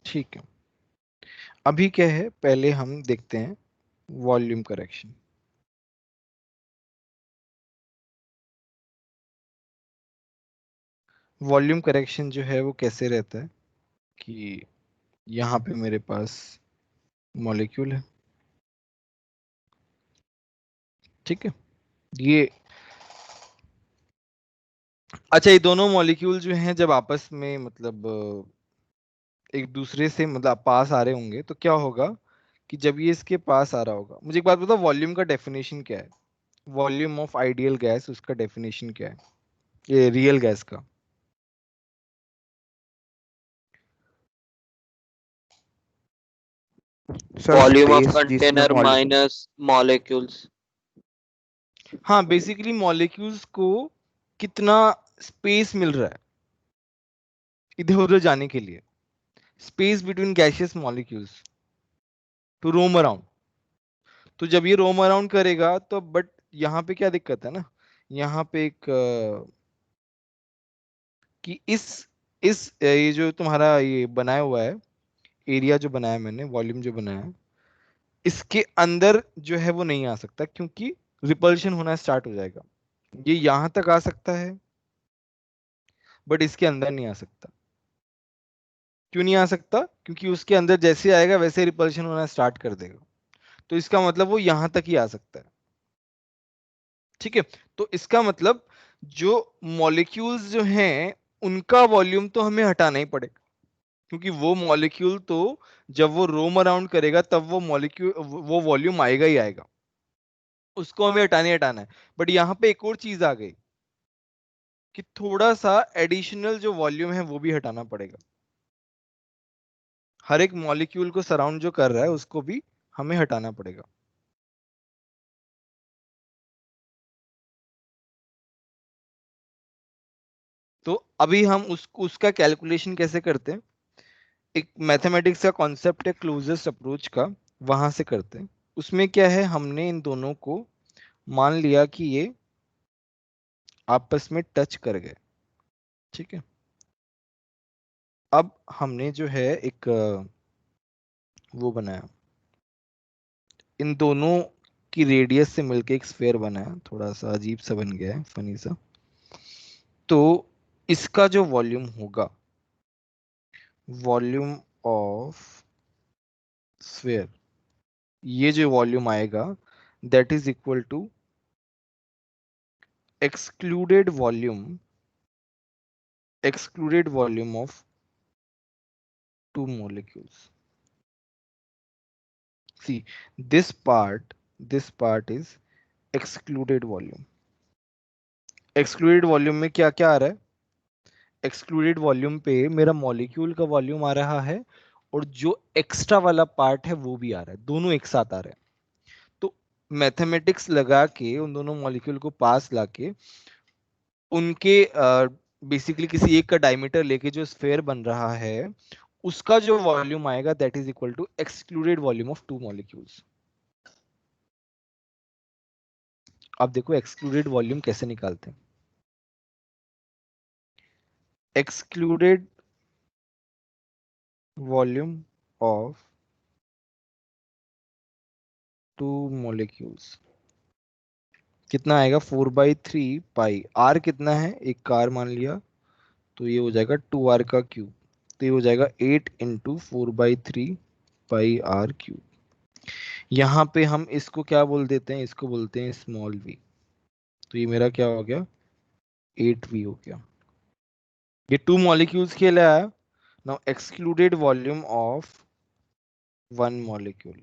ठीक है, अभी क्या है, पहले हम देखते हैं वॉल्यूम करेक्शन। वॉल्यूम करेक्शन जो है वो कैसे रहता है कि यहाँ पे मेरे पास मॉलिक्यूल है, ठीक है, ये, अच्छा, ये दोनों मॉलिक्यूल जो हैं जब आपस में मतलब एक दूसरे से मतलब पास आ रहे होंगे तो क्या होगा कि जब ये इसके पास आ रहा होगा, मुझे एक बात बताओ, वॉल्यूम का डेफिनेशन क्या है? वॉल्यूम ऑफ आइडियल गैस, उसका डेफिनेशन क्या है, ये रियल गैस का? सर वॉल्यूम ऑफ स्पेस जिसमें कंटेनर मॉल माइनस मॉलिक्यूल्स। हाँ, बेसिकली मॉलिक्यूल्स को कितना स्पेस मिल रहा है इधर उधर जाने के लिए, space between gaseous molecules to roam around. तो जब ये रोम अराउंड करेगा तो, बट यहाँ पे क्या दिक्कत है ना, यहाँ पे एक कि इस ये जो तुम्हारा ये बनाया हुआ है, एरिया जो बनाया है मैंने, वॉल्यूम जो बनाया है, इसके अंदर जो है वो नहीं आ सकता, क्योंकि रिपल्शन होना स्टार्ट हो जाएगा। ये यहां तक आ सकता है बट इसके अंदर नहीं आ सकता। क्यों नहीं आ सकता? क्योंकि उसके अंदर जैसे आएगा वैसे रिपल्शन होना स्टार्ट कर देगा, तो इसका मतलब वो यहां तक ही आ सकता है, ठीक है। तो इसका मतलब जो मॉलिक्यूल्स जो हैं उनका वॉल्यूम तो हमें हटाना ही पड़ेगा, क्योंकि वो मॉलिक्यूल तो जब वो रोम अराउंड करेगा तब वो मॉलिक्यूल वो वॉल्यूम आएगा ही आएगा, उसको हमें हटाने हटाना है। बट यहाँ पे एक और चीज आ गई कि थोड़ा सा एडिशनल जो वॉल्यूम है वो भी हटाना पड़ेगा, हर एक मॉलिक्यूल को सराउंड जो कर रहा है उसको भी हमें हटाना पड़ेगा। तो अभी हम उसका कैलकुलेशन कैसे करते हैं, एक मैथमेटिक्स का कॉन्सेप्ट है क्लोजेस्ट अप्रोच का, वहां से करते हैं। उसमें क्या है, हमने इन दोनों को मान लिया कि ये आपस में टच कर गए, ठीक है। अब हमने जो है एक वो बनाया, इन दोनों की रेडियस से मिलके एक स्फेयर बनाया, थोड़ा सा अजीब सा बन गया है, फनी सा। तो इसका जो वॉल्यूम होगा, वॉल्यूम ऑफ स्फेयर, ये जो वॉल्यूम आएगा that is equal to excluded volume, excluded volume of two molecules. See, this part, this part is excluded volume. Excluded volume में क्या क्या आ रहा है, एक्सक्लूडेड वॉल्यूम पे मेरा मॉलिक्यूल का वॉल्यूम आ रहा है और जो एक्स्ट्रा वाला पार्ट है वो भी आ रहा है, दोनों एक साथ आ रहे हैं। तो मैथमेटिक्स लगा के उन दोनों मॉलिक्यूल को पास लाके उनके बेसिकली किसी एक का डायमीटर लेके जो स्फेयर बन रहा है उसका जो वॉल्यूम आएगा that is equal to excluded volume of two molecules. अब देखो एक्सक्लूडेड वॉल्यूम कैसे निकालते हैं, excluded volume of two molecules कितना आएगा, 4/3 पाई, आर कितना है, एक कार मान लिया, तो ये हो जाएगा 2r का क्यूब, तो ये हो जाएगा 8 × 4/3 पाई r क्यूब। यहाँ पे हम इसको क्या बोल देते हैं, इसको बोलते हैं स्मॉल v, तो ये मेरा क्या हो गया, 8v हो गया। ये टू मॉलिक्यूल्स के लिए आया। Now excluded volume of one molecule,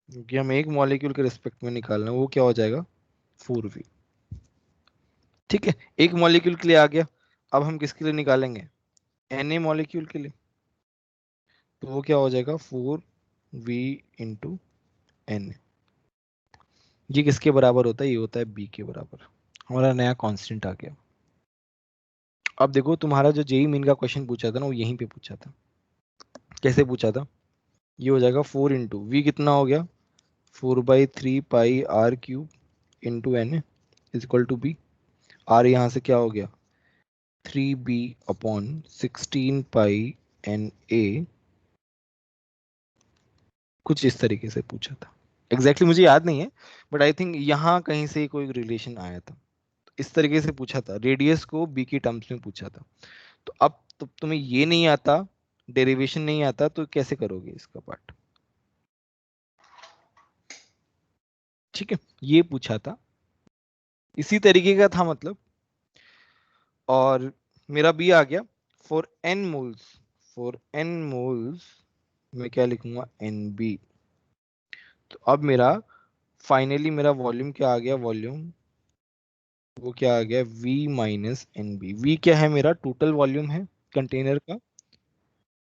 क्योंकि हम एक मॉलिक्यूल के रिस्पेक्ट में निकालना है, वो क्या हो जाएगा, 4v, ठीक है। एक मॉलिक्यूल के लिए आ गया। अब हम किसके लिए निकालेंगे, Na मॉलिक्यूल के लिए, तो वो क्या हो जाएगा, 4v × n। ये किसके बराबर होता है, ये होता है b के बराबर। हमारा नया कांस्टेंट आ गया। अब देखो तुम्हारा जो जेई मीन का क्वेश्चन पूछा था ना वो यहीं पे पूछा था, कैसे पूछा था, ये हो जाएगा 4 × v कितना हो गया, 4/3 pi r cube into n is equal to B. R यहाँ से क्या हो गया, 3b/16 पाई n a कुछ इस तरीके से पूछा था, एग्जैक्टली मुझे याद नहीं है, बट आई थिंक यहाँ कहीं से कोई रिलेशन आया था। तो इस तरीके से पूछा था, रेडियस को बी की टर्म्स में पूछा था। तो अब तो तुम्हें ये नहीं आता, डेरिवेशन नहीं आता, तो कैसे करोगे इसका पार्ट? ठीक है, ये पूछा था, इसी तरीके का था मतलब। और मेरा बी आ गया। For N moles, for N moles मैं क्या लिखूंगा, एन बी। तो अब मेरा फाइनली मेरा वॉल्यूम क्या आ गया, वॉल्यूम वो क्या आ गया, V minus N B. V क्या है, मेरा टोटल वॉल्यूम है कंटेनर का,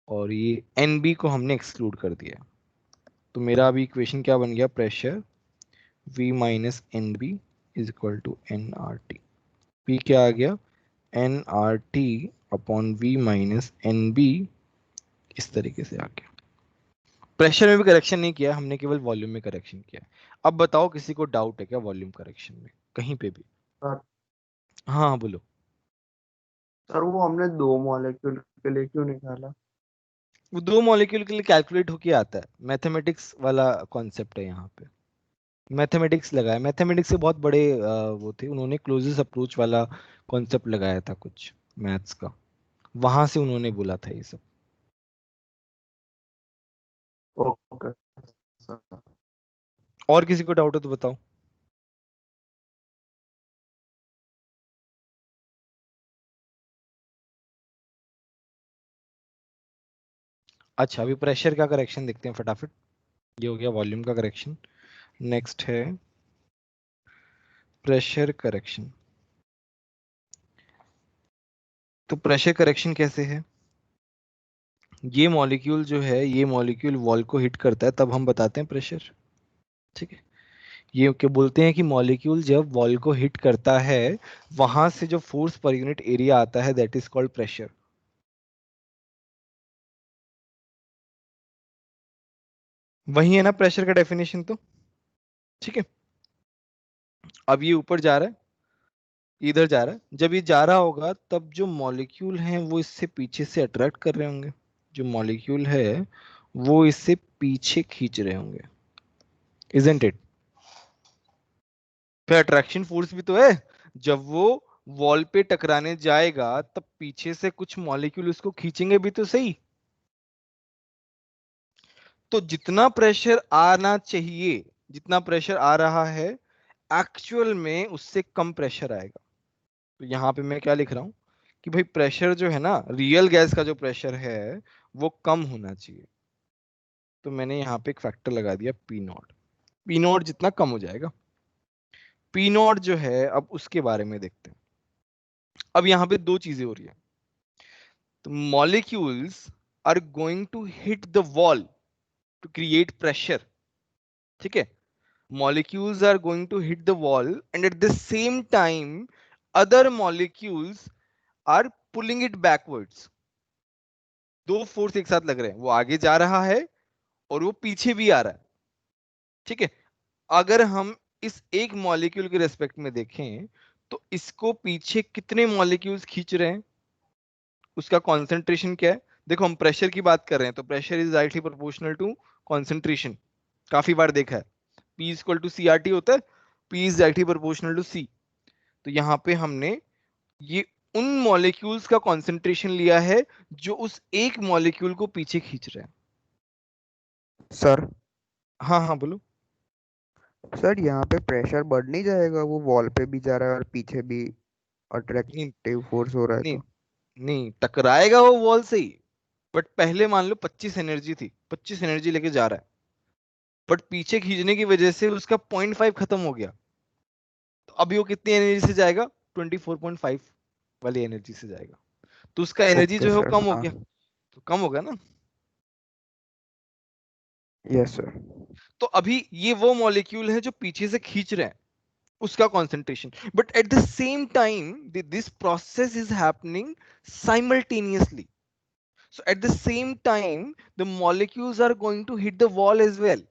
और ये एन बी को हमने एक्सक्लूड कर दिया। तो मेरा अभी इक्वेशन क्या बन गया, pressure V minus N B is equal to N R T. P क्या आ गया, N R T upon V minus N B, इस तरीके से आ गया। प्रेशर में भी करेक्शन नहीं किया हमने, केवल वॉल्यूम में करेक्शन किया। अब बताओ किसी को डाउट है क्या वॉल्यूम करेक्शन में, कहीं पे भी? सर हाँ हाँ बोलो। सर वो हमने 2 मॉलिक्यूल के लिए क्यों निकाला? वो 2 मॉलिक्यूल के लिए कैलकुलेट होके आता है, मैथमेटिक्स वाला कॉन्सेप्ट है यहाँ पे। मैथमेटिक्स लगाया, मैथमेटिक्स से बहुत बड़े वो थे, उन्होंने क्लोजेस्ट अप्रोच वाला कॉन्सेप्ट लगाया था कुछ मैथ्स का, वहां से उन्होंने बोला था ये सब। Okay sir. और किसी को डाउट है तो बताओ। अच्छा, अभी प्रेशर का करेक्शन देखते हैं फटाफट। ये हो गया वॉल्यूम का करेक्शन। नेक्स्ट है प्रेशर करेक्शन। तो प्रेशर करेक्शन कैसे है, ये मॉलिक्यूल जो है, ये मॉलिक्यूल वॉल को हिट करता है तब हम बताते हैं प्रेशर। ठीक है, ये क्या बोलते हैं कि मॉलिक्यूल जब वॉल को हिट करता है, वहां से जो फोर्स पर यूनिट एरिया आता है, दैट इज कॉल्ड प्रेशर। वही है ना प्रेशर का डेफिनेशन तो। ठीक है, अब ये ऊपर जा रहा है, इधर जा रहा है, जब ये जा रहा होगा तब जो मॉलिक्यूल हैं वो इससे पीछे से अट्रैक्ट कर रहे होंगे, जो मॉलिक्यूल है वो इससे पीछे खींच रहे होंगे, इजंट इट? फिर अट्रैक्शन फोर्स भी तो है, जब वो वॉल पे टकराने जाएगा तब पीछे से कुछ मॉलिक्यूल उसको खींचेंगे भी तो सही। तो जितना प्रेशर आना चाहिए, जितना प्रेशर आ रहा है, एक्चुअल में उससे कम प्रेशर आएगा। तो यहां पे मैं क्या लिख रहा हूं कि भाई प्रेशर जो है ना, रियल गैस का जो प्रेशर है वो कम होना चाहिए। तो मैंने यहाँ पे एक फैक्टर लगा दिया पी नॉट। पी नॉट जितना कम हो जाएगा, पी नॉट जो है, अब उसके बारे में देखते हैं। अब यहाँ पे दो चीजें हो रही है। तो molecules are going to hit the wall to create pressure. ठीक है, molecules are going to hit the wall, and at the same time other molecules are pulling it backwards। दो फोर्स एक साथ लग रहे हैं, वो आगे जा रहा है और वो पीछे भी आ रहा है। ठीक है, अगर हम इस एक मॉलिक्यूल के रेस्पेक्ट में देखें तो इसको पीछे कितने मॉलिक्यूल्स खींच रहे हैं, उसका कॉन्सेंट्रेशन क्या है। देखो हम प्रेशर की बात कर रहे हैं, तो pressure is directly proportional to concentration, काफी बार देखा है। P equal to C R T होता है, P is directly proportional to C। तो यहाँ पे हमने ये उन मॉलिक्यूल्स का कॉन्सेंट्रेशन लिया है जो उस एक मॉलिक्यूल को पीछे खींच रहे हैं। सर हाँ हाँ बोलो। सर यहाँ पे प्रेशर बढ़ नहीं जाएगा? वो वॉल पे भी जा रहा है और पीछे भी नहीं अट्रैक्टिव फोर्स हो रहा है नहीं तो। नहीं, टकराएगा वो वॉल से ही। बट पहले मान लो 25 एनर्जी थी, 25 एनर्जी लेके जा रहा है, बट पीछे खींचने की वजह से उसका 0.5 खत्म हो गया। तो अभी वो कितनी एनर्जी से जाएगा, 24.5 वाली एनर्जी से जाएगा। तो उसका एनर्जी ओके जो है वो सर, कम हो हाँ। गया। तो कम होगा ना। Yes sir. तो अभी ये वो मॉलिक्यूल है जो पीछे से खींच रहे हैं, उसका concentration, but at the same time this process is happening simultaneously. So at the same time the molecules are going to hit the wall as well.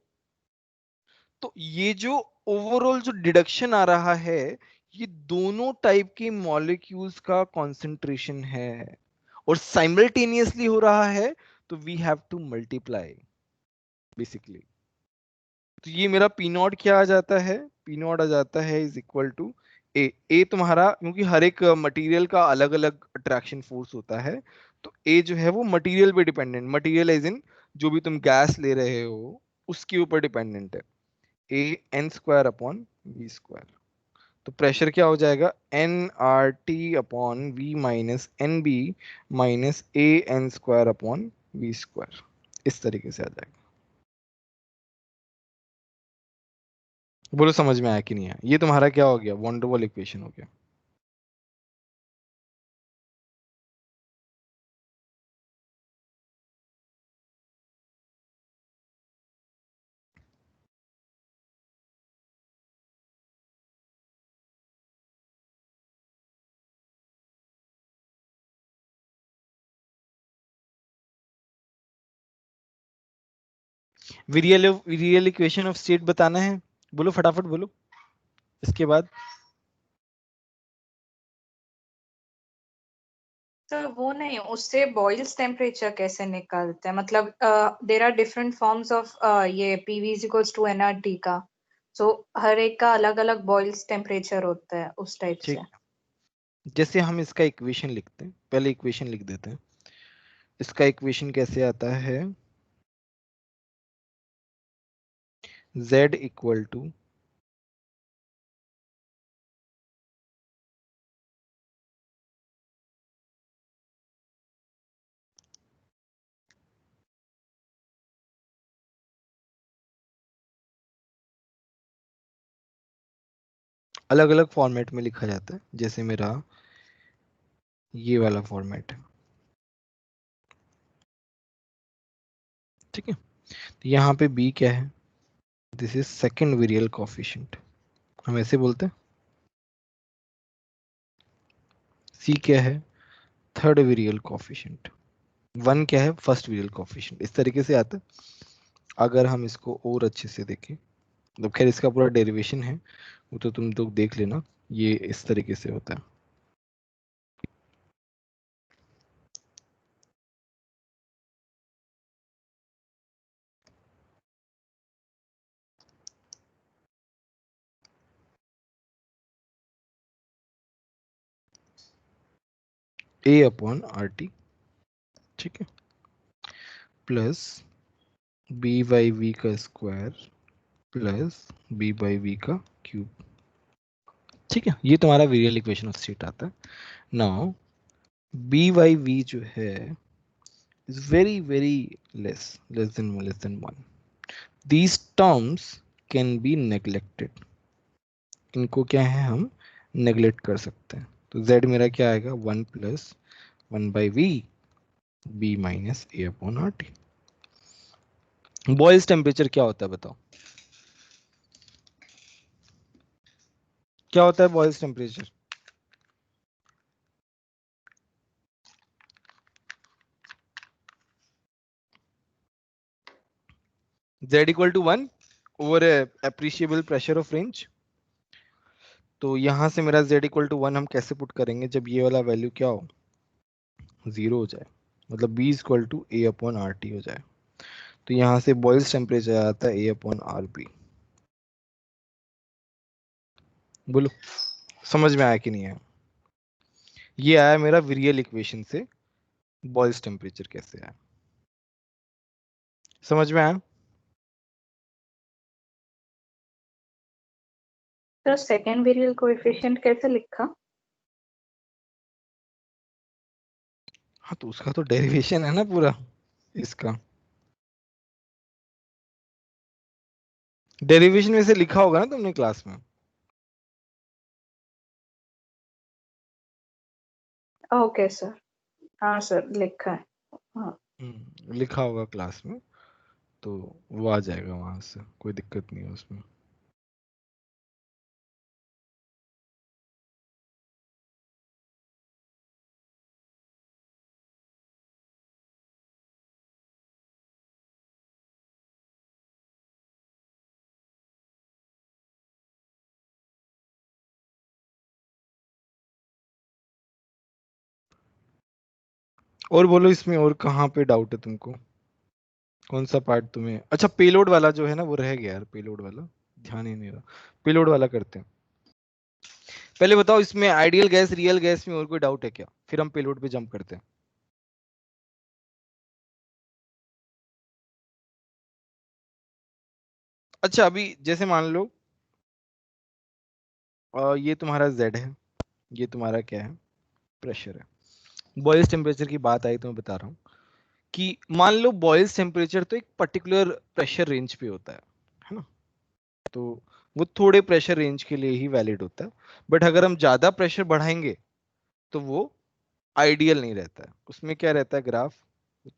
तो ये जो ओवरऑल जो डिडक्शन आ रहा है, ये दोनों टाइप के मॉलिक्यूल्स का कंसंट्रेशन है, और साइमल्टेनियसली हो रहा है, तो we have to multiply. Basically. तो ये मेरा पी नॉट क्या आ जाता है, पी नॉट आ जाता है इज इक्वल टू ए। ए तुम्हारा, क्योंकि हर एक मटेरियल का अलग अलग अट्रैक्शन फोर्स होता है, तो ए जो है वो मटेरियल पे डिपेंडेंट, मटेरियल एज इन जो भी तुम गैस ले रहे हो उसके ऊपर डिपेंडेंट है। A N square upon V square. तो प्रेशर क्या हो जाएगा, N R T upon V minus N B minus A N square upon V square. इस तरीके से आ जाएगा। बोलो समझ में आया कि नहीं आया? ये तुम्हारा क्या हो गया, वॉन्डरवॉल इक्वेशन हो गया। रियल इक्वेशन ऑफ स्टेट बताना है, बोलो फटाफट बोलो। इसके बाद तो वो नहीं, उससे बॉइल्स टेम्परेचर कैसे निकालते हैं? मतलब there are different forms of ये PV is equals to NRT का, सो हर एक का अलग अलग बॉइल्स टेम्परेचर होता है उस टाइप से। ठीक, जैसे हम इसका इक्वेशन लिखते हैं, पहले इक्वेशन लिख देते हैं। इसका इक्वेशन कैसे आता है, z इक्वल टू अलग अलग फॉर्मेट में लिखा जाता है, जैसे मेरा ये वाला फॉर्मेट है, ठीक है। तो यहाँ पे b क्या है, दिस इज सेकेंड वेरियल कोफिशिएंट, हम ऐसे बोलते हैं। c क्या है, थर्ड वेरियल कोफिशिएंट। 1 क्या है, फर्स्ट वेरियल कोफिशिएंट। इस तरीके से आता है। अगर हम इसको और अच्छे से देखें, तो खैर इसका पूरा डेरिवेशन है, वो तो तुम लोग देख लेना, ये इस तरीके से होता है। a अपॉन आर टी, ठीक है, प्लस बी बाई वी का square plus B by V का क्यूब, ठीक है। ये तुम्हारा वेरियल इक्वेशन ऑफ स्टेट आता है। नाउ बी बाई वी जो है is very very less than 1। These terms can be neglected, इनको क्या है हम नेग्लेक्ट कर सकते हैं। तो z मेरा क्या आएगा, 1 plus 1 by V B minus A upon R T. Boyle's temperature क्या होता है बताओ, क्या होता है Boyle's temperature? z equal to 1 over appreciable pressure of range. तो यहां से मेरा z इक्वल टू 1 हम कैसे पुट करेंगे, जब ये वाला वैल्यू क्या हो, 0 हो जाए, मतलब b equal to A upon R T हो जाए। तो यहाँ से बॉयल्स टेम्परेचर आता है ए अपॉन आर बी। बोलो समझ में आया कि नहीं आया? ये आया मेरा विरियल इक्वेशन से बॉयल्स टेम्परेचर कैसे आया, समझ में आया? तो सेकेंड वेरियल कोएफिशिएंट कैसे लिखा? हाँ तो उसका तो डेरिवेशन है ना पूरा, इसका डेरिवेशन में से लिखा होगा ना तुमने क्लास में। ओके सर, हाँ सर लिखा है। हाँ लिखा होगा क्लास में, तो वो आ जाएगा वहां से, कोई दिक्कत नहीं है उसमें। और बोलो इसमें और कहाँ पे डाउट है तुमको, कौन सा पार्ट तुम्हें, अच्छा पेलोड वाला जो है ना वो रह गया यार, पेलोड वाला ध्यान ही नहीं रहा, पेलोड वाला करते हैं। पहले बताओ इसमें आइडियल गैस रियल गैस में और कोई डाउट है क्या, फिर हम पेलोड पे जंप करते हैं। अच्छा अभी जैसे मान लो ये तुम्हारा Z है, ये तुम्हारा क्या है, प्रेशर है। बॉयल्स टेम्परेचर की बात आई तो मैं बता रहा हूँ कि मान लो बॉयल्स टेम्परेचर तो एक पर्टिकुलर प्रेशर रेंज पे होता है ना, तो वो थोड़े प्रेशर रेंज के लिए ही वैलिड होता है। बट अगर हम ज्यादा प्रेशर बढ़ाएंगे तो वो आइडियल नहीं रहता है, उसमें क्या रहता है ग्राफ,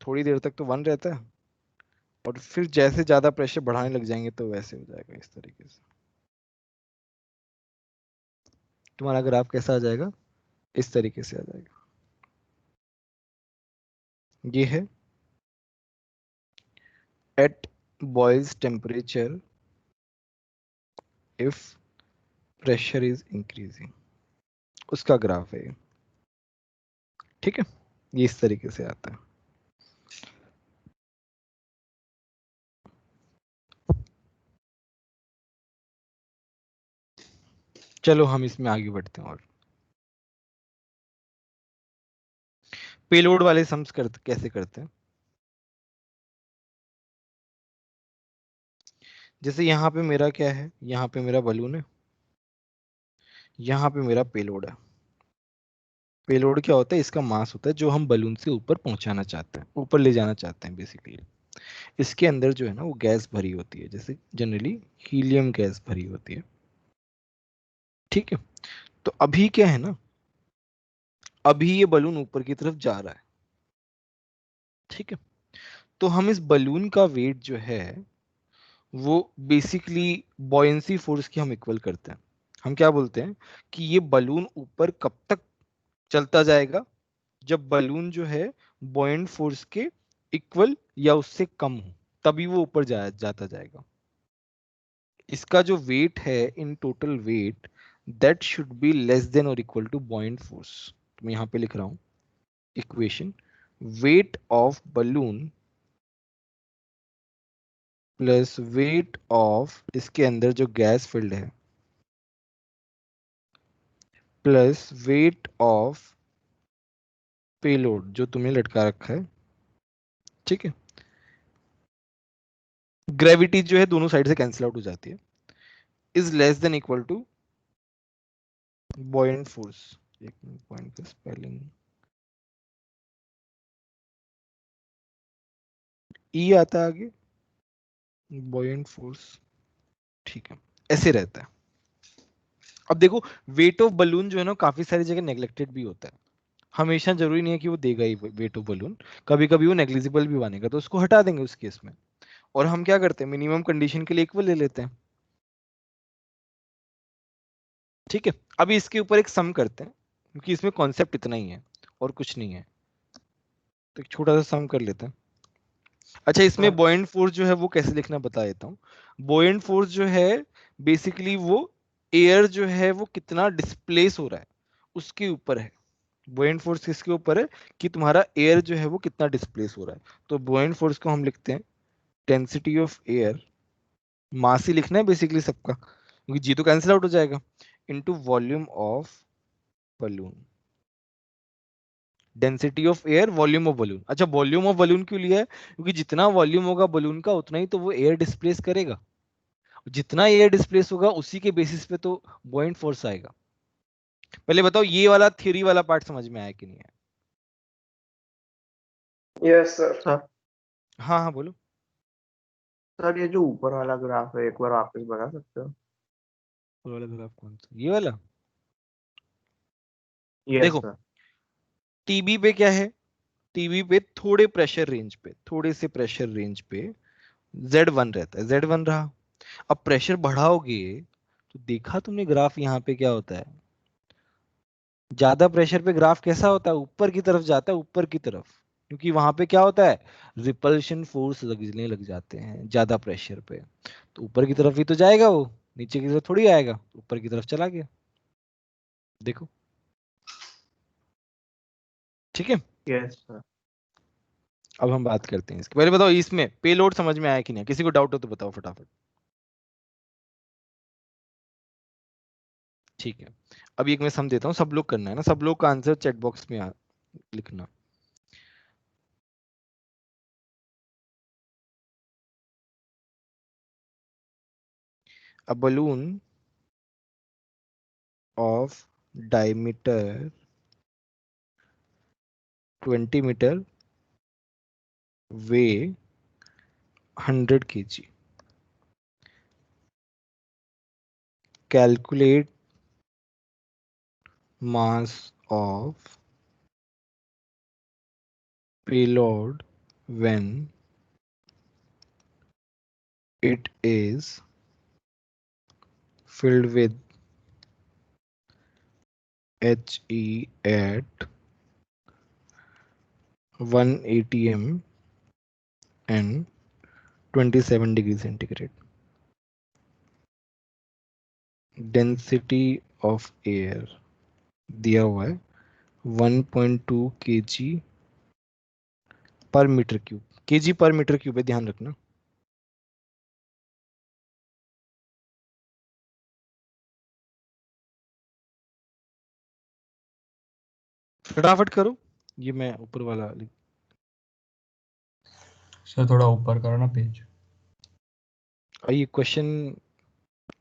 थोड़ी देर तक तो 1 रहता है और फिर जैसे ज्यादा प्रेशर बढ़ाने लग जाएंगे तो वैसे हो जाएगा इस तरीके से। तुम्हारा ग्राफ कैसा आ जाएगा, इस तरीके से आ जाएगा। ये है at Boyle's temperature if pressure is increasing, उसका ग्राफ है ये, ठीक है, ये इस तरीके से आता है। चलो हम इसमें आगे बढ़ते हैं और पेलोड वाले सम्स करते कैसे करते हैं। जैसे यहाँ पे मेरा क्या है, यहाँ पे मेरा बलून है, यहाँ पे मेरा पेलोड है। पेलोड क्या होता है, इसका मास होता है जो हम बलून से ऊपर पहुंचाना चाहते हैं, ऊपर ले जाना चाहते हैं बेसिकली। इसके अंदर जो है ना वो गैस भरी होती है, जैसे जनरली हीलियम गैस भरी होती है, ठीक है। तो अभी क्या है ना, अभी ये बलून ऊपर की तरफ जा रहा है, ठीक है। तो हम इस बलून का वेट जो है वो बेसिकली बॉयंसी फोर्स की हम इक्वल करते हैं। हम क्या बोलते हैं कि ये बलून ऊपर कब तक चलता जाएगा, जब बलून जो है बॉयंट फोर्स के इक्वल या उससे कम हो, तभी वो ऊपर जाता जाएगा। इसका जो वेट है in total weight, that should be less than और इक्वल टू बॉयंट फोर्स। तो मैं यहां पे लिख रहा हूं equation, weight of balloon plus weight of इसके अंदर जो गैस फिल्ड है प्लस वेट ऑफ पेलोड जो तुमने लटका रखा है, ठीक है। ग्रेविटी जो है दोनों साइड से कैंसिल आउट हो जाती है, is less than equal to buoyant force. एक मिनट, पॉइंट का स्पेलिंग ई आता है आगे, बॉयंट फोर्स, ठीक है, ऐसे रहता है। अब देखो वेट ऑफ बलून जो है ना काफी सारी जगह नेग्लेक्टेड भी होता है, हमेशा जरूरी नहीं है कि वो देगा ही वेट ऑफ बलून, कभी कभी वो नेग्लिजिबल भी बनेगा तो उसको हटा देंगे उस केस में। और हम क्या करते हैं, मिनिमम कंडीशन के लिए इक्वल ले लेते हैं, ठीक है। अभी इसके ऊपर एक सम करते हैं क्योंकि इसमें कॉन्सेप्ट इतना ही है और कुछ नहीं है, तो एक छोटा सा सम कर लेते हैं। अच्छा इसमें बॉयंट फोर्स जो है वो कैसे लिखना बता देता हूँ। बॉयंट फोर्स जो है बेसिकली वो एयर जो है वो कितना डिस्प्लेस हो रहा है उसके ऊपर है। बॉयंट फोर्स किसके ऊपर है कि तुम्हारा एयर जो है वो कितना डिस्प्लेस हो रहा है। तो बॉयंट फोर्स को हम लिखते हैं डेंसिटी ऑफ एयर, मास ही लिखना है बेसिकली सबका क्योंकि जी तो कैंसिल आउट हो जाएगा, into volume of balloon. Density of air volume of balloon, अच्छा वॉल्यूम ऑफ बलून क्यों लिया है, क्योंकि जितना वॉल्यूम होगा बलून का उतना ही तो वो एयर डिस्प्लेस करेगा, जितना एयर डिस्प्लेस होगा उसी के बेसिस पे तो बॉयंट फोर्स आएगा। पहले बताओ ये वाला थ्योरी वाला पार्ट समझ में आया कि नहीं आया। Yes sir. हाँ हाँ बोलो। सर ये जो ऊपर वाला ग्राफ है एक बार वापस बता सकते हो? वो वाला ग्राफ कौन सा, ये वाला? यस देखो सर। टीबी पे क्या है, टीबी पे थोड़े प्रेशर रेंज पे, थोड़े से प्रेशर रेंज पे Z1 रहता है, Z1 रहा। अब प्रेशर बढ़ाओगे तो देखा तुमने ग्राफ यहाँ पे क्या होता है, ज्यादा प्रेशर पे ग्राफ कैसा होता है, ऊपर की तरफ जाता है, ऊपर की तरफ, क्योंकि वहां पे क्या होता है रिपल्शन फोर्स लगने लग जाते हैं ज्यादा प्रेशर पे, तो ऊपर की तरफ ही तो जाएगा वो, नीचे की तरफ थोड़ी आएगा, ऊपर की तरफ चला गया। देखो ठीक है। Yes sir. अब हम बात करते हैं इसके। पहले बताओ इसमें पेलोड समझ में आया कि नहीं, किसी को डाउट हो तो बताओ फटाफट। ठीक है, अब एक मैं सम देता हूँ, सब लोग करना है ना, सब लोग का आंसर चैट बॉक्स में लिखना। A balloon of diameter 20 meter weigh 100 kg. Calculate mass of payload when it is filled with He at 1 atm and 27 degrees centigrade. Density of air दिया हुआ है 1.2 kg पर मीटर क्यूब। केजी पर metre cube है, ध्यान रखना। फटाफट करो, ये मैं ऊपर वाला सर थोड़ा ऊपर करो ना पेज। ये क्वेश्चन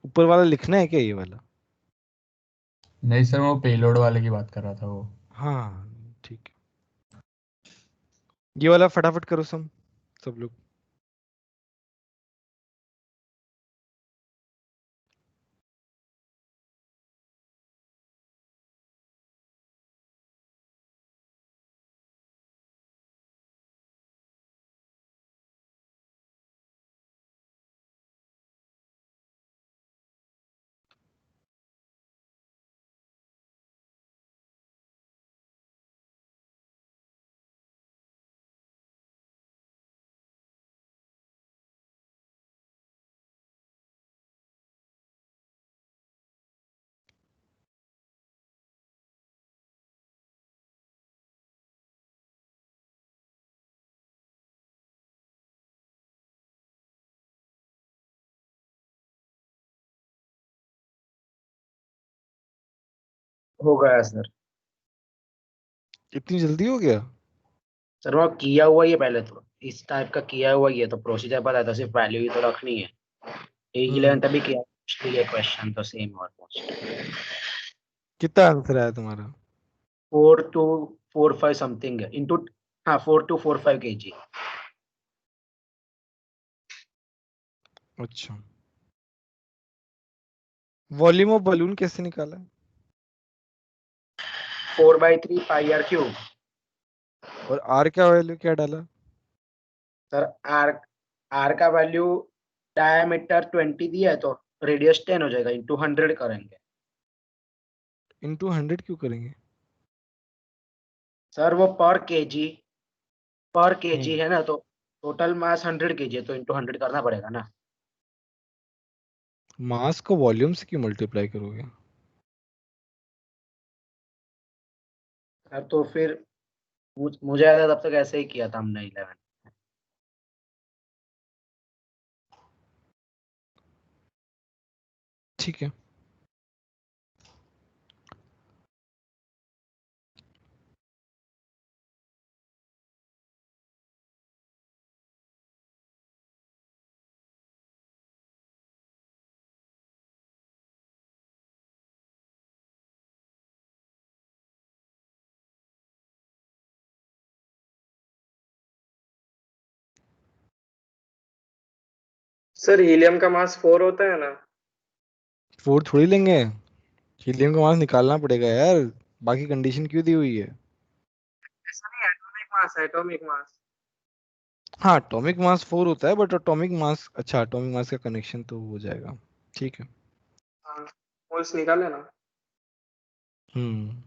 ऊपर वाला लिखना है क्या, ये वाला? नहीं सर, मैं वो पेलोड वाले की बात कर रहा था वो। हाँ ठीक है, ये वाला फटाफट करो सब लोग। हो गया सर। इतनी जल्दी हो गया? सर वो किया हुआ ही है पहले, तो इस टाइप का किया हुआ ही है, तो प्रोसीजर पता है, तो सिर्फ वैल्यू ही तो रखनी है। इलेवन तभी किया ये क्वेश्चन तो सेम ऑलमोस्ट। कितना आंसर आया तुम्हारा? 4245 समथिंग है इंटू, हाँ 4245 kg। अच्छा, वॉल्यूम ऑफ बलून कैसे निकाला? 4/3 पाई आर क्यूब। और आर का वैल्यू क्या डाला? सर आर आर का वैल्यू डायमीटर 20 दिया है, तो रेडियस 10 हो जाएगा, इंटू 100 करेंगे। इंटू 100 क्यों करेंगे? सर वो पर केजी है ना, तो टोटल मास 100 kg है, तो इंटू 100 करना पड़ेगा ना। मास को वॉल्यूम से क्यों मल्टीप्लाई करोगे? सर तो फिर मुझे याद है तब तक ऐसे ही किया था हमने 11। ठीक है, सर हीलियम का मास 4 होता है ना? 4 थोड़ी लेंगे, हीलियम का मास निकालना पड़ेगा यार, बाकी कंडीशन क्यों दी हुई है? ऐसा नहीं, एटॉमिक मास, एटॉमिक मास। हाँ एटॉमिक मास 4 होता है, बट एटॉमिक मास, अच्छा एटॉमिक मास का कनेक्शन तो हो जाएगा। ठीक है। हाँ, मोल्स निकाले ना। हम्म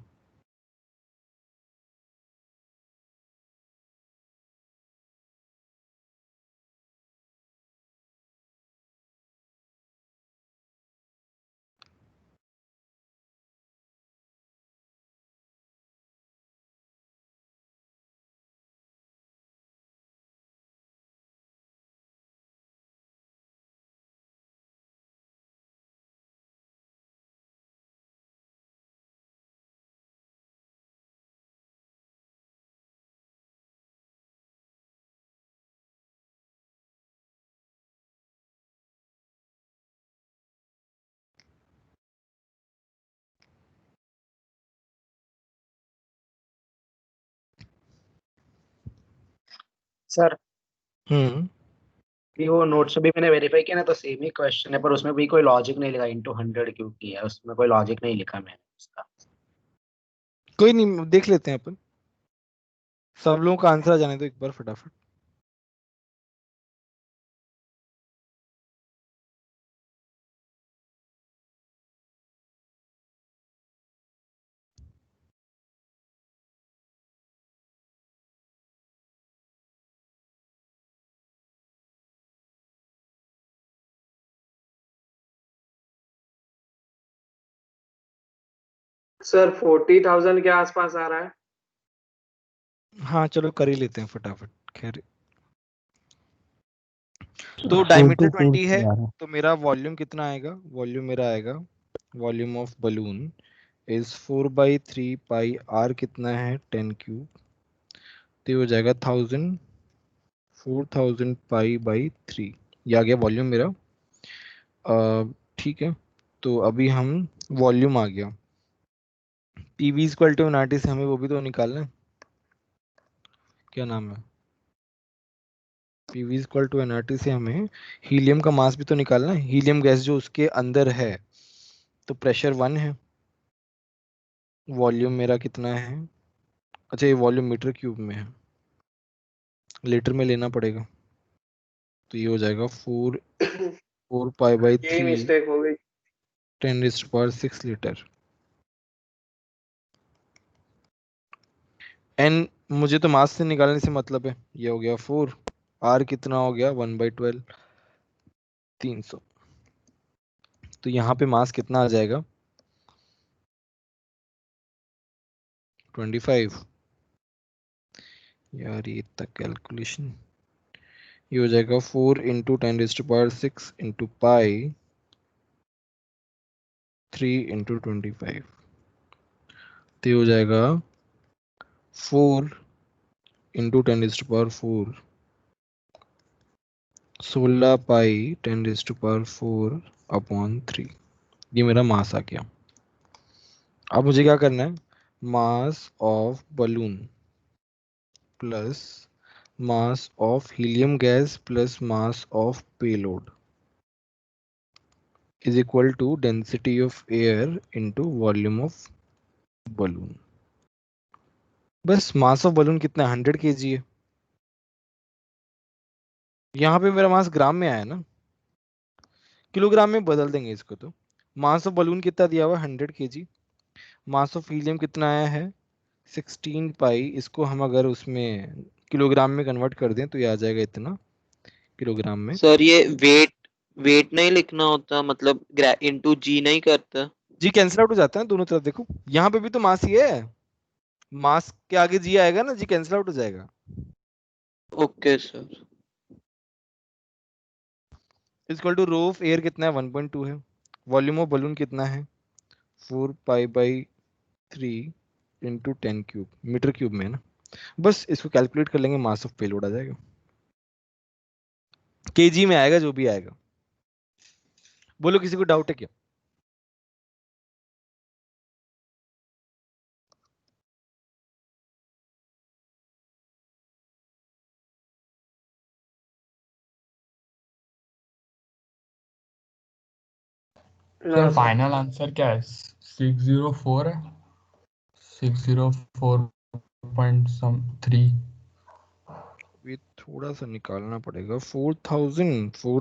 सर हम्म भी वो नोट्स भी मैंने वेरीफाई किया ना, तो सेम ही क्वेश्चन है, पर उसमें भी कोई लॉजिक नहीं लिखा, इंटू 100 क्यों किया, उसमें कोई लॉजिक नहीं लिखा मैंने उसका। कोई नहीं, देख लेते हैं अपन, सब लोगों का आंसर आ जाने दो एक बार फटाफट। सर 40,000 के आसपास आ रहा है। हाँ चलो कर ही लेते हैं फटाफट। खैर तो डायमीटर 20 है, तो मेरा वॉल्यूम कितना आएगा? वॉल्यूम मेरा आएगा, volume of balloon is 4/3 pi R, कितना है 10 क्यूब, तो ये हो जाएगा 4000 पाई/3, ये आ गया वॉल्यूम मेरा। ठीक है, तो अभी हम वॉल्यूम आ गया, पीवी इक्वल टू एनआरटी से हमें वो भी तो निकालना है, क्या नाम है, पीवी इक्वल टू एनआरटी से हमें हीलियम का मास भी तो निकालना है, हीलियम गैस जो उसके अंदर है, तो प्रेशर 1 है, वॉल्यूम मेरा कितना है, अच्छा ये वॉल्यूम मीटर क्यूब में है, लीटर में लेना पड़ेगा, तो ये हो जाएगा 4 पाई बाई यही 3 मिस्टेक हो गई। 10⁻⁶ लीटर। एन मुझे तो मास से निकालने से मतलब है, ये हो गया 4, आर कितना हो गया 1/12, 300, तो यहाँ पे मास कितना आ जाएगा 25, यार ये इतना कैलकुलेशन, ये हो जाएगा 4 इंटू 10⁻⁶ इंटू पाई 3 इंटू 25, तो ये हो जाएगा 4 इंटू 10⁻⁴ 16 पाई 10⁻⁴ अपॉन 3, ये मेरा मास आ गया। अब मुझे क्या करना है, mass of balloon plus mass of helium gas plus mass of payload is equal to density of air into volume of balloon. बस मास ऑफ बलून कितना है 100 kg है, यहाँ पे मेरा मास ग्राम में आया ना, किलोग्राम में बदल देंगे इसको, तो मास ऑफ बलून कितना दिया हुआ है 100 kg, मास ऑफ हीलियम कितना आया है 16 पाई, इसको हम अगर उसमें किलोग्राम में कन्वर्ट कर दें तो ये आ जाएगा इतना किलोग्राम में। सर ये वेट वेट नहीं लिखना होता, मतलब इंटू जी नहीं करता? जी कैंसिल आउट हो जाता है दोनों तरफ, देखो यहाँ पे भी तो मास ही है, मास के आगे जी आएगा ना, जी कैंसिल आउट हो जाएगा। Okay sir. Equal to rho of air कितना है 1.2 है, वॉल्यूम ऑफ बलून कितना है 4 पाई/3 इंटू 10 क्यूब, मीटर क्यूब में है ना, बस इसको कैलकुलेट कर लेंगे, मास ऑफ पेलोड आ जाएगा, केजी में आएगा जो भी आएगा। बोलो किसी को डाउट है क्या? ना सर सर। फाइनल आंसर क्या है? 604 है, 604.3। ये थोड़ा सा निकालना पड़ेगा, 4800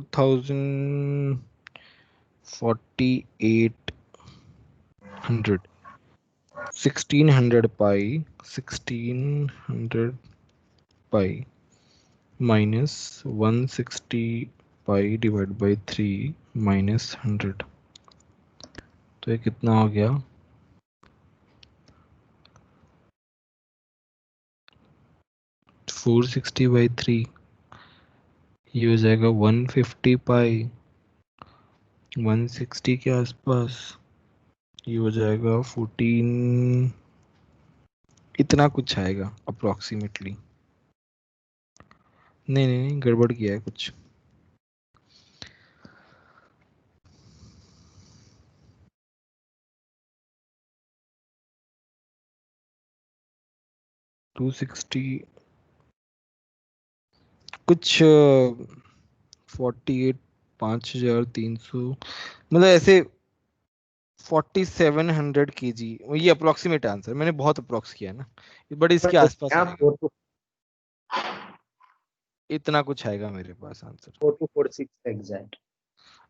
1600 पाई 1600 pi minus 160 pi divide by 3 minus 100, तो ये कितना हो गया 460/3, ये हो जाएगा 150 पाई 160 के आसपास, ये हो जाएगा 14, इतना कुछ आएगा अप्रोक्सीमेटली, नहीं नहीं नहीं गड़बड़ किया है कुछ, कुछ 48 5300 मतलब ऐसे 4700 kg, ये अप्रोक्सीमेट आंसर, मैंने बहुत अप्रोक्स किया है ना, बट इसके आसपास यहाँ आएगा, 4 इतना कुछ आएगा मेरे पास आंसर। to 46 exact.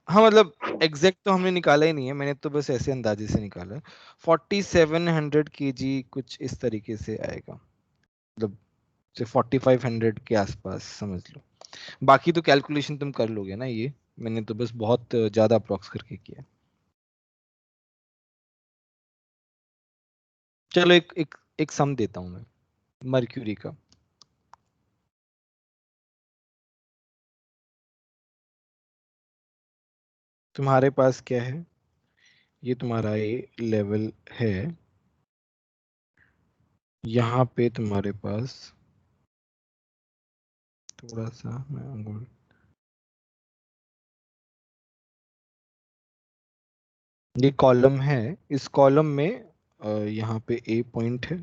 हाँ मतलब एग्जैक्ट तो हमने निकाला ही नहीं है, मैंने तो बस ऐसे अंदाजे से निकाला है। 4700 kg कुछ इस तरीके से आएगा, मतलब से 4500 के आसपास समझ लो। बाकी तो कैलकुलेशन तुम कर लोगे ना, ये मैंने तो बस बहुत ज्यादा अप्रोक्स करके किया। चलो एक एक एक सम देता हूं मैं मर्क्यूरी का। तुम्हारे पास क्या है, ये तुम्हारा ये लेवल है, यहाँ पे तुम्हारे पास थोड़ा सा मैं अंगुल, ये कॉलम है, इस कॉलम में यहाँ पे ए पॉइंट है,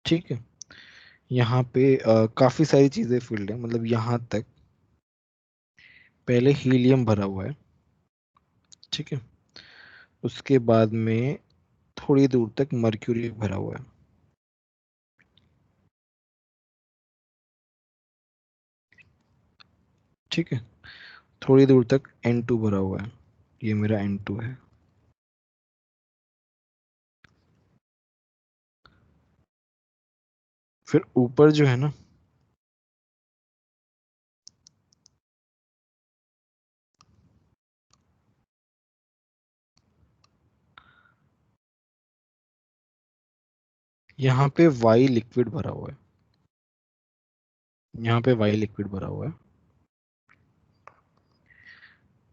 ठीक है। यहाँ पे काफी सारी चीजें फिल्ड है, मतलब यहाँ तक पहले हीलियम भरा हुआ है, ठीक है। उसके बाद में थोड़ी दूर तक मर्क्यूरी भरा हुआ है, ठीक है। थोड़ी दूर तक N2 भरा हुआ है, ये मेरा N2 है। फिर ऊपर जो है ना, यहाँ पे वाई लिक्विड भरा हुआ है, यहाँ पे वाई लिक्विड भरा हुआ है।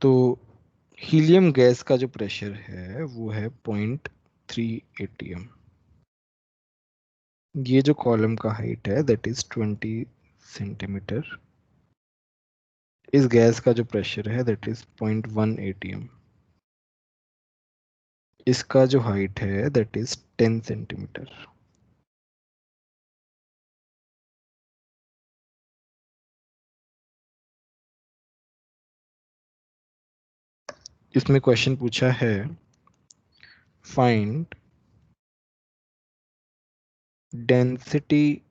तो हीलियम गैस का जो प्रेशर है वो है 0.3 atm। ये जो कॉलम का हाइट है दैट इज 20 सेंटीमीटर। इस गैस का जो प्रेशर है दैट इज 0.1 atm। इसका जो हाइट है दैट इज 10 सेंटीमीटर। इसमें क्वेश्चन पूछा है find density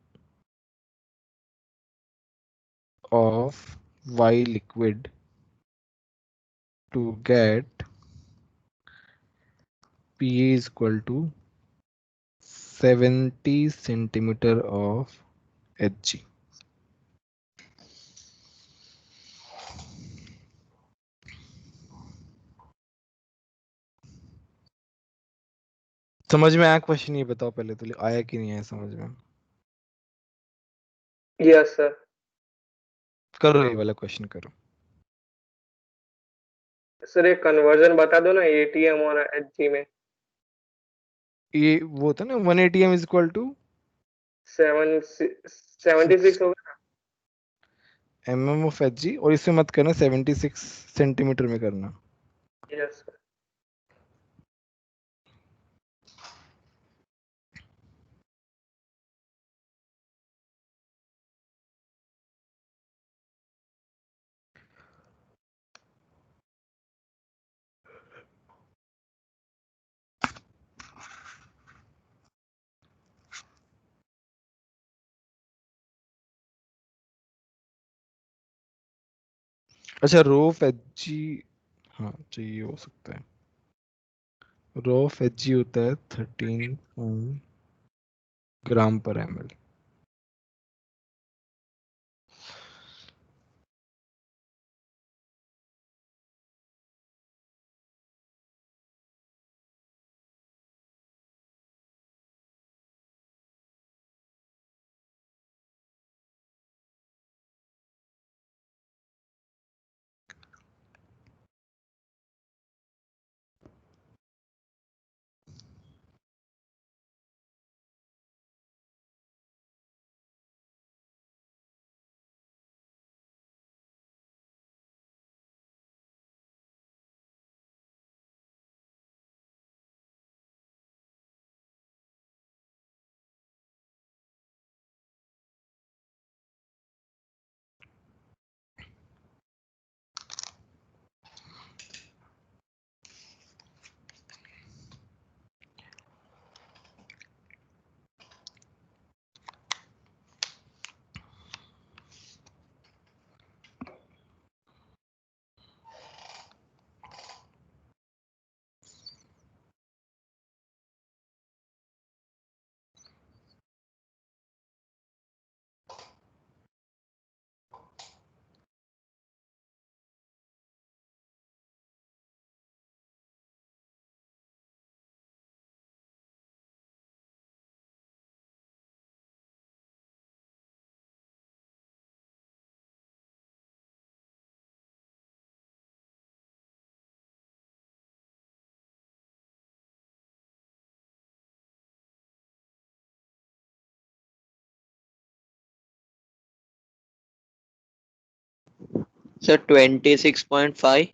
of Y liquid to get PA is equal to 70 centimetre of Hg। समझ में आया क्वेश्चन, ये बताओ पहले तो, आया कि नहीं आया समझ में। Yes sir. करो ये वाला क्वेश्चन करो। सर एक कन्वर्जन बता दो ना एटीएम और एचजी में। ये वो होता है ना 1 atm इज इक्वल टू 76 होगा। mm ऑफ Hg, और इसमें मत करना 76 सेंटीमीटर में करना। Yes sir. अच्छा रो ऑफ Hg, हाँ चाहिए हो सकता है। रो ऑफ Hg होता है 13 ग्राम पर ml। सर 26.5।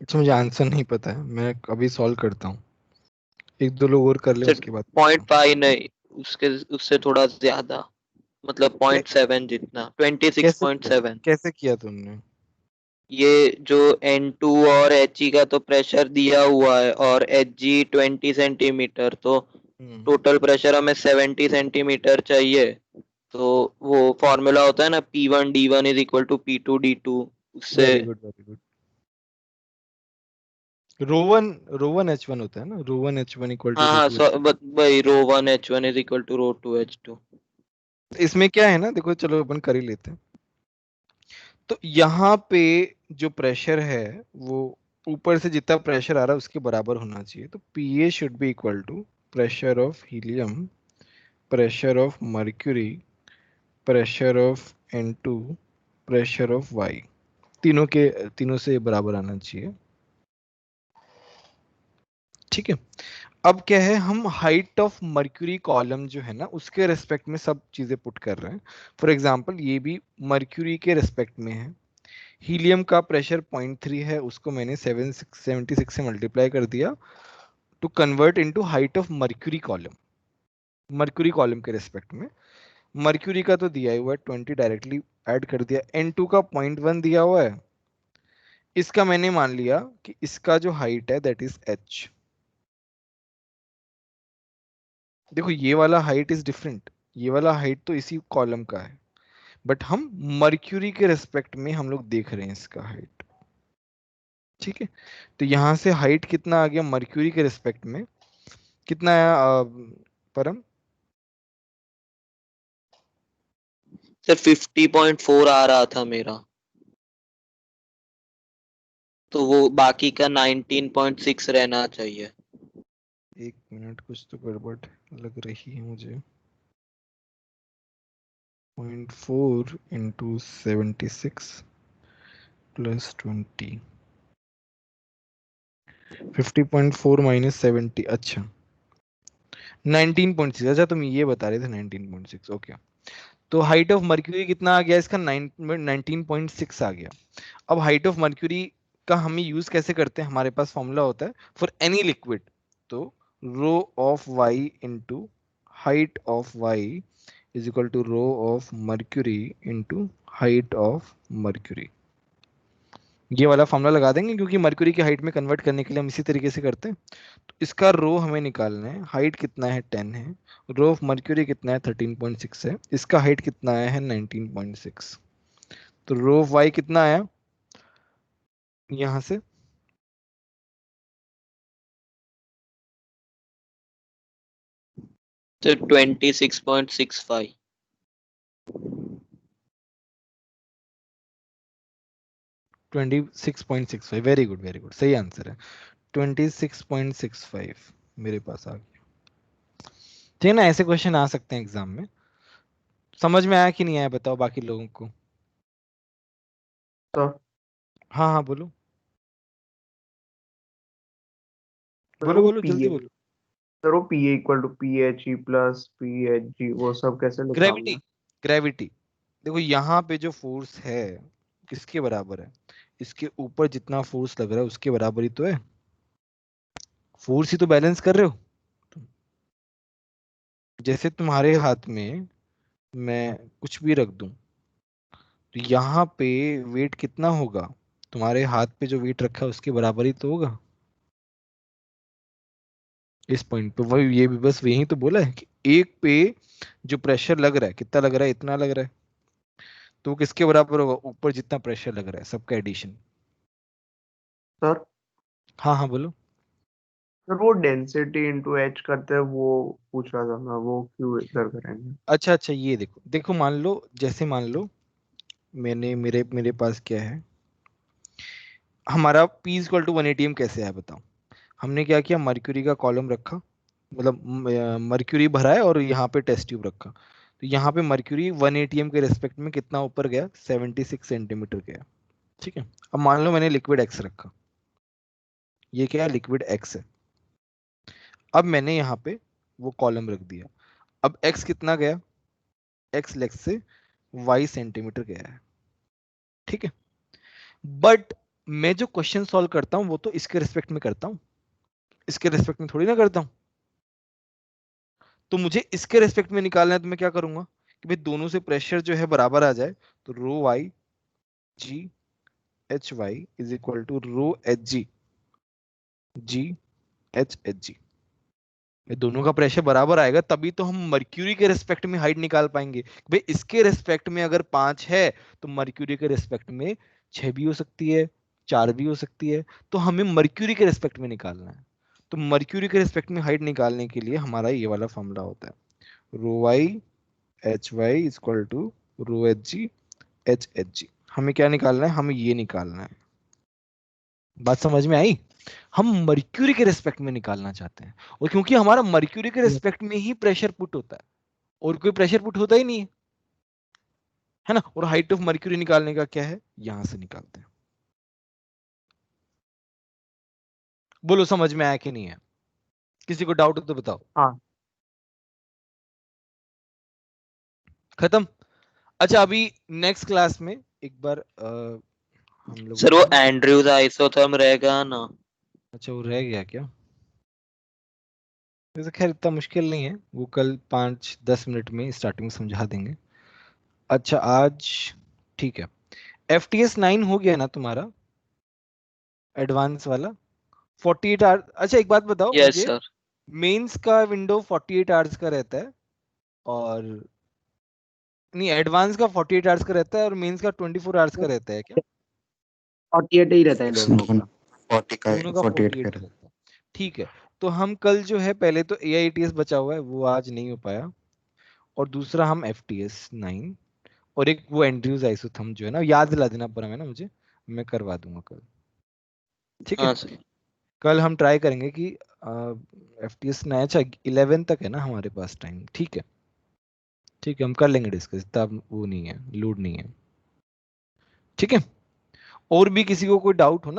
अच्छा मुझे आंसर नहीं पता है, मैं अभी सॉल्व करता हूँ, एक दो लोग और कर ले सर उसके बाद। 0.5 नहीं, उसके उससे थोड़ा ज्यादा, मतलब कै- 0.7 जितना, कैसे 26.7। कैसे किया तुमने? ये जो N2 और HE का तो प्रेशर दिया हुआ है, और HG 20 सेंटीमीटर, तो हम्म, टोटल प्रेशर हमें 70 सेंटीमीटर चाहिए। तो वो फॉर्मूला होता है ना, P1 D1 is equal to P2 D2, उससे। Very good very good. Rho one H1 होता है ना, रो वन इक्वल टू हाँ रो हाँ, टू सो भाई ρ1 H1 is equal to ρ2 H2। इसमें क्या है ना, देखो चलो अपन कर ही लेते हैं। तो यहाँ पे जो प्रेशर है वो ऊपर से जितना प्रेशर आ रहा है उसके बराबर होना चाहिए। तो PA should be equal to pressure of helium, pressure of mercury, pressure of N2, pressure of Y, तीनों से बराबर आना चाहिए। ठीक है। अब क्या है, हम हाइट ऑफ मर्क्यूरी कॉलम जो है ना उसके रेस्पेक्ट में सब चीजें पुट कर रहे हैं। फॉर एग्जांपल ये भी मर्क्यूरी के रेस्पेक्ट में है। हीलियम का प्रेशर 0.3 है, उसको मैंने 76 से मल्टीप्लाई कर दिया to convert into height of mercury column, mercury column के रेस्पेक्ट में। मर्क्यूरी का तो दिया हुआ है 20, डायरेक्टली ऐड कर दिया। N2 का 0.1 दिया हुआ है, इसका मैंने मान लिया कि इसका जो हाइट है दैट इज H। देखो ये वाला हाइट इज डिफरेंट, ये वाला हाइट तो इसी कॉलम का है, बट हम मर्क्यूरी के रेस्पेक्ट में हम लोग देख रहे हैं इसका हाइट। ठीक है। तो यहां से हाइट कितना आ गया मर्क्यूरी के रेस्पेक्ट में, कितना आया परम? सर 50.4 आ रहा था मेरा, तो वो बाकी का 19.6 रहना चाहिए। एक मिनट, कुछ तो गड़बड़ लग रही है मुझे। 0.4 इंटू 76 प्लस 20, 50.4 माइनस 70, अच्छा 19.6। अच्छा तुम ये बता रहे थे 19.6, ओके। तो हाइट ऑफ मर्क्यूरी कितना आ गया इसका? 19.6 आ गया। अब हाइट ऑफ मर्क्यूरी का हम यूज कैसे करते हैं, हमारे पास फॉर्मूला होता है फॉर एनी लिक्विड। तो rho of Y into height of Y is equal to rho of mercury into height of mercury. ये वाला फॉर्मूला लगा देंगे क्योंकि मर्क्यूरी की हाइट में कन्वर्ट करने के लिए हम इसी तरीके से करते हैं। तो इसका रो हमें निकालना है, हाइट कितना है 10 है, रो ऑफ मर्क्यूरी कितना है 13.6 है, इसका हाइट कितना आया है 19.6। तो रो ऑफ वाई कितना आया यहां से? Sir 26.65। 26.65, very good very good, सही आंसर है 26.65 मेरे पास आ गया। ठीक है ना, ऐसे क्वेश्चन आ सकते हैं एग्जाम में। समझ में आया कि नहीं आया बताओ बाकी लोगों को। तो हाँ हाँ बोलो सर बोलो वो बोलो, पी जल्दी ए बोलो। सर वो P A equal to P H E plus P H G वो सब कैसे ग्रेविटी, निकालना? ग्रेविटी देखो यहाँ पे जो फोर्स है किसके बराबर है? इसके ऊपर जितना फोर्स लग रहा है उसके बराबर ही तो है। फोर्स ही तो बैलेंस कर रहे हो तुम। जैसे तुम्हारे हाथ में मैं कुछ भी रख दूं तो यहाँ पे वेट कितना होगा? तुम्हारे हाथ पे जो वेट रखा है उसके बराबर ही तो होगा। इस पॉइंट पे वही, ये भी बस यही तो बोला है कि एक पे जो प्रेशर लग रहा है कितना लग रहा है, इतना लग रहा है, तो वो किसके बराबर होगा? ऊपर जितना प्रेशर लग रहा है सबका एडिशन। सर हाँ हाँ बोलो। सर वो डेंसिटी इंटू एच करते हैं वो पूछ रहा था मैं, वो क्यों इधर करेंगे? अच्छा अच्छा, ये देखो देखो मान लो, जैसे मान लो मैंने मेरे मेरे पास क्या है, हमारा P इक्वल टू 1 atm कैसे है बताओ। हमने क्या किया, मर्क्यूरी का कॉलम रखा, मतलब मर्क्यूरी भरा है और यहाँ पे टेस्ट ट्यूब रखा। तो यहाँ पे मर्क्यूरी 1 atm के रेस्पेक्ट में कितना ऊपर गया? 76 सेंटीमीटर गया। ठीक है। अब मान लो मैंने लिक्विड एक्स रखा, ये क्या है? लिक्विड एक्स है। अब मैंने यहाँ पे वो कॉलम रख दिया। अब एक्स कितना गया? एक्स लेक्स से वाई सेंटीमीटर गया है। ठीक है, बट मैं जो क्वेश्चन सॉल्व करता हूं वो तो इसके रिस्पेक्ट में करता हूं, इसके रिस्पेक्ट में थोड़ी ना करता हूं। तो मुझे इसके रिस्पेक्ट में निकालना है, तो मैं क्या करूंगा कि भाई दोनों से प्रेशर जो है बराबर आ जाए, तो rho Y G H Y is equal to rho H G G H H G. दोनों का प्रेशर बराबर आएगा तभी तो हम मर्क्यूरी के रिस्पेक्ट में हाइट निकाल पाएंगे। भाई इसके रिस्पेक्ट में अगर 5 है तो मर्क्यूरी के रिस्पेक्ट में 6 भी हो सकती है, 4 भी हो सकती है, तो हमें मर्क्यूरी के रिस्पेक्ट में निकालना है। तो मर्क्यूरी के रिस्पेक्ट में हाइट निकालने के लिए हमारा ये वाला फॉर्मूला होता है, rho Y H Y equal to rho H G H H G. हमें क्या निकालना है, हमें ये निकालना है। बात समझ में आई? हम मर्क्यूरी के रिस्पेक्ट में निकालना चाहते हैं, और क्योंकि हमारा मर्क्यूरी के रिस्पेक्ट में ही प्रेशर पुट होता है और कोई प्रेशर पुट होता ही नहीं है ना। और हाइट ऑफ मर्क्यूरी निकालने का क्या है, यहां से निकालते हैं। बोलो समझ में आया कि नहीं है? किसी को डाउट हो तो बताओ। हाँ। खत्म। अच्छा, अभी नेक्स्ट क्लास में एक बार हम लोग सर वो एंड्रयूज आइसोथर्म रहेगा ना? अच्छा, वो रह गया क्या? वैसे खैर इतना मुश्किल नहीं है, वो कल 5-10 मिनट में स्टार्टिंग समझा देंगे। अच्छा आज ठीक है, FTS 9 हो गया ना तुम्हारा एडवांस वाला 48 आवर। अच्छा एक बात बताओ यस मुझे, सर। मेंस का विंडो 48 आवर्स का रहता है, और नहीं एडवांस का 48 आवर्स का रहता है और मेंस का 24 आवर्स का रहता है क्या? 48 ही रहता है दोनों का। दोनों का 48 रहता है, ठीक है। तो हम कल जो है, पहले तो AITS बचा हुआ है वो आज नहीं हो पाया, और दूसरा हम FTS 9 और एक वो एंड्रयूज आइसोथर्म जो है ना, याद दिला देना पर हमें ना मुझे, मैं करवा दूंगा कल, ठीक है। हाँ सर। कल हम ट्राई करेंगे कि FTS 9, अच्छा 11 तक है ना हमारे पास टाइम, ठीक है ठीक है, हम कर लेंगे डिस्कस, इतना वो नहीं है, लोड नहीं है, ठीक है। और भी किसी को कोई डाउट हो ना